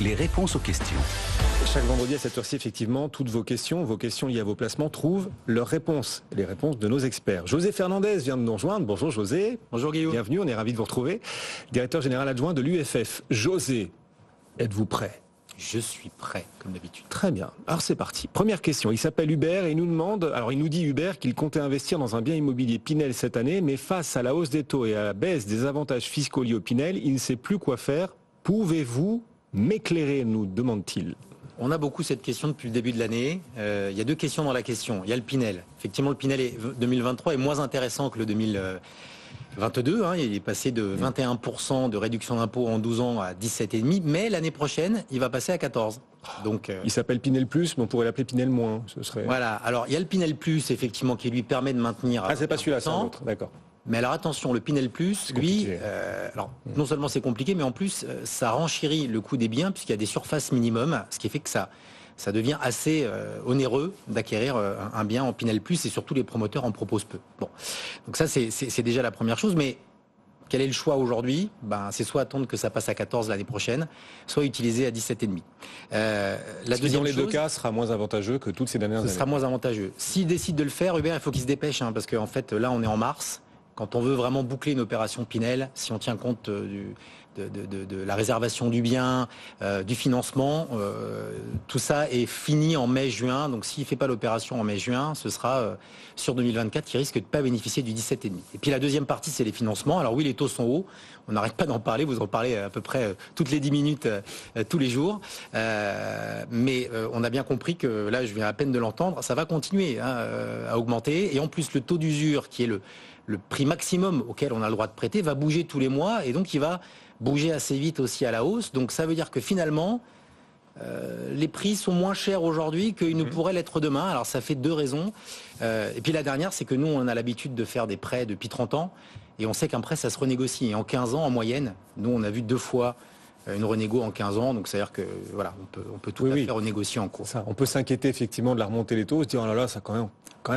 les réponses aux questions. Chaque vendredi à cette heure-ci, effectivement, toutes vos questions liées à vos placements trouvent leurs réponses, les réponses de nos experts. José Fernandez vient de nous rejoindre. Bonjour José. Bonjour Guillaume. Bienvenue, on est ravis de vous retrouver. Directeur général adjoint de l'UFF. José, êtes-vous prêt ? Je suis prêt, comme d'habitude. Très bien. Alors c'est parti. Première question. Il s'appelle Hubert et il nous dit Hubert qu'il comptait investir dans un bien immobilier Pinel cette année, mais face à la hausse des taux et à la baisse des avantages fiscaux liés au Pinel, il ne sait plus quoi faire. Pouvez-vous m'éclairer, nous demande-t-il. On a beaucoup cette question depuis le début de l'année. Il y a deux questions dans la question. Il y a le Pinel. Effectivement, le Pinel 2023 est moins intéressant que le 2022. Il est passé de 21% de réduction d'impôt en 12 ans à 17,5%. Mais l'année prochaine, il va passer à 14%. Donc, il s'appelle Pinel Plus, mais on pourrait l'appeler Pinel Moins. Ce serait... Voilà. Alors, il y a le Pinel Plus, effectivement, qui lui permet de maintenir... Ah, c'est pas celui-là, c'est un autre. D'accord. Mais alors attention, le Pinel Plus, lui, non seulement c'est compliqué, mais en plus ça renchérit le coût des biens puisqu'il y a des surfaces minimum, ce qui fait que ça devient assez onéreux d'acquérir un bien en Pinel Plus et surtout les promoteurs en proposent peu. Bon, donc ça c'est déjà la première chose, mais quel est le choix aujourd'hui ? C'est soit attendre que ça passe à 14 l'année prochaine, soit utiliser à 17,5. La deuxième dans les deux cas sera moins avantageux que toutes ces dernières années. Ce sera moins avantageux. S'il décide de le faire, Hubert, il faut qu'il se dépêche, parce qu'en fait là on est en mars. Quand on veut vraiment boucler une opération Pinel, si on tient compte de la réservation du bien, du financement, tout ça est fini en mai-juin. Donc s'il ne fait pas l'opération en mai-juin, ce sera sur 2024 qui risque de ne pas bénéficier du 17,5. Et puis la deuxième partie, c'est les financements. Alors oui, les taux sont hauts. On n'arrête pas d'en parler. Vous en parlez à peu près toutes les 10 minutes, tous les jours. Mais on a bien compris que, là, je viens à peine de l'entendre, ça va continuer à augmenter. Et en plus, le taux d'usure, qui est le prix maximum auquel on a le droit de prêter, va bouger tous les mois. Et donc, il va bouger assez vite aussi à la hausse. Donc, ça veut dire que finalement, les prix sont moins chers aujourd'hui qu'ils ne pourraient l'être demain. Alors, ça fait deux raisons. Et puis, la dernière, c'est que nous, on a l'habitude de faire des prêts depuis 30 ans. Et on sait qu'un prêt, ça se renégocie. Et en 15 ans, en moyenne, nous, on a vu 2 fois une renégo en 15 ans, donc c'est-à-dire que voilà, on peut tout à fait renégocier en cours. Ça, on peut s'inquiéter effectivement de la remontée des taux, se dire oh là là, ça quand même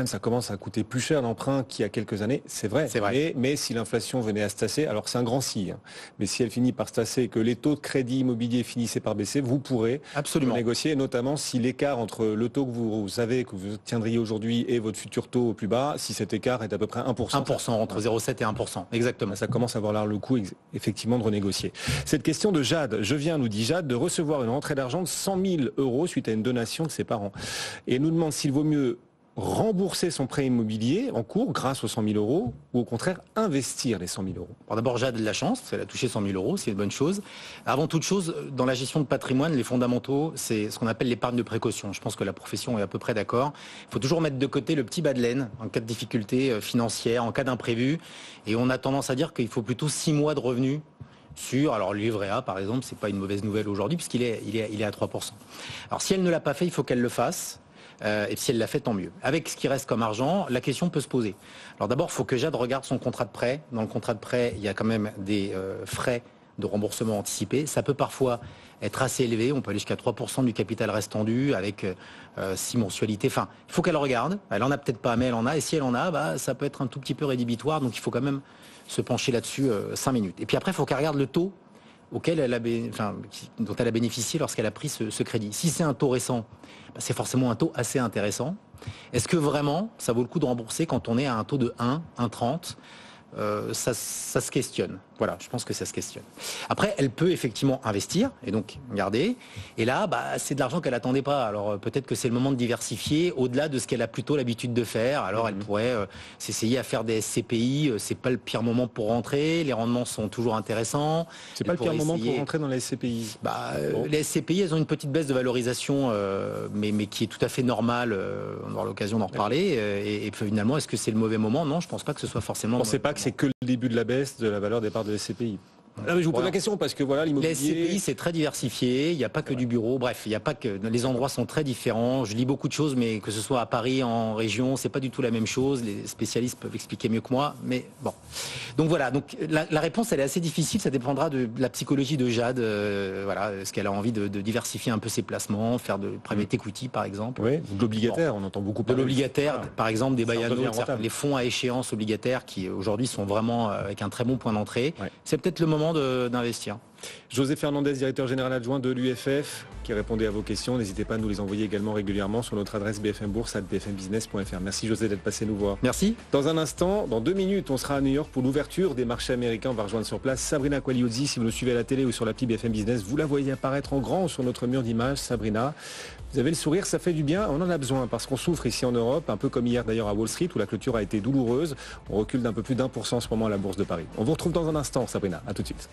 ça commence à coûter plus cher l'emprunt qu'il y a quelques années, c'est vrai. Mais si l'inflation venait à se tasser, alors c'est un grand si, mais si elle finit par se tasser et que les taux de crédit immobilier finissaient par baisser, vous pourrez négocier, notamment si l'écart entre le taux que vous savez que vous tiendriez aujourd'hui et votre futur taux au plus bas, si cet écart est à peu près 1%. 1%, entre 0,7 et 1%, exactement. Ça commence à avoir le coup effectivement de renégocier. Cette question de Jade, nous dit Jade, de recevoir une rentrée d'argent de 100 000 € suite à une donation de ses parents. Et nous demande s'il vaut mieux rembourser son prêt immobilier en cours grâce aux 100 000 € ou au contraire investir les 100 000 €. Alors d'abord, Jade a de la chance, elle a touché 100 000 €, c'est une bonne chose. Avant toute chose, dans la gestion de patrimoine, les fondamentaux, c'est ce qu'on appelle l'épargne de précaution. Je pense que la profession est à peu près d'accord. Il faut toujours mettre de côté le petit bas de laine en cas de difficulté financière, en cas d'imprévu. Et on a tendance à dire qu'il faut plutôt 6 mois de revenus alors le livret A par exemple, c'est pas une mauvaise nouvelle aujourd'hui puisqu'il est à 3%. Alors si elle ne l'a pas fait, il faut qu'elle le fasse. Et si elle l'a fait, tant mieux. Avec ce qui reste comme argent, la question peut se poser. Alors d'abord, il faut que Jade regarde son contrat de prêt. Dans le contrat de prêt, il y a quand même des frais de remboursement anticipé. Ça peut parfois être assez élevé. On peut aller jusqu'à 3% du capital restant dû avec 6 mensualités. Enfin, il faut qu'elle regarde. Elle en a peut-être pas, mais elle en a. Et si elle en a, ça peut être un tout petit peu rédhibitoire. Donc il faut quand même se pencher là-dessus 5 minutes. Et puis après, il faut qu'elle regarde le taux auquel dont elle a bénéficié lorsqu'elle a pris ce crédit. Si c'est un taux récent, c'est forcément un taux assez intéressant. Est-ce que vraiment ça vaut le coup de rembourser quand on est à un taux de 1,30 ? Ça se questionne. Voilà, je pense que ça se questionne. Après, elle peut effectivement investir et donc garder. Et là, c'est de l'argent qu'elle attendait pas. Alors peut-être que c'est le moment de diversifier au-delà de ce qu'elle a plutôt l'habitude de faire. Alors elle pourrait s'essayer à faire des SCPI. C'est pas le pire moment pour rentrer. Les rendements sont toujours intéressants. C'est pas le pire moment pour rentrer dans les SCPI. Les SCPI, elles ont une petite baisse de valorisation, mais qui est tout à fait normale. On aura l'occasion d'en reparler. Et finalement, est-ce que c'est le mauvais moment ? Non, je pense pas que ce soit forcément. On ne sait pas que c'est que le début de la baisse de la valeur des parts de SCPI. Ah, mais je vous pose la question parce que voilà, l'immobilier... Les SCPI, c'est très diversifié, il n'y a pas que du bureau, bref, il n'y a pas que... Les endroits sont très différents, je lis beaucoup de choses, mais que ce soit à Paris, en région, c'est pas du tout la même chose, les spécialistes peuvent expliquer mieux que moi, mais bon. Donc voilà, donc la réponse, elle est assez difficile, ça dépendra de la psychologie de Jade, voilà, est-ce qu'elle a envie de diversifier un peu ses placements, faire de private equity, par exemple. Oui, de l'obligataire, on entend beaucoup parler. De l'obligataire, par exemple, des buy and hold, les fonds à échéance obligataires qui, aujourd'hui, sont vraiment avec un très bon point d'entrée. Ouais. C'est peut-être le moment d'investir. José Fernandez, directeur général adjoint de l'UFF, qui répondait à vos questions. N'hésitez pas à nous les envoyer également régulièrement sur notre adresse bfmbourse@bfmbusiness.fr. Merci José d'être passé nous voir. Merci. Dans un instant, dans 2 minutes, on sera à New York pour l'ouverture des marchés américains. On va rejoindre sur place Sabrina Quagliozzi. Si vous nous suivez à la télé ou sur l'appli BFM Business, vous la voyez apparaître en grand sur notre mur d'image. Sabrina, vous avez le sourire, ça fait du bien. On en a besoin parce qu'on souffre ici en Europe, un peu comme hier d'ailleurs à Wall Street où la clôture a été douloureuse. On recule d'un peu plus d'1% en ce moment à la Bourse de Paris. On vous retrouve dans un instant, Sabrina. À tout de suite.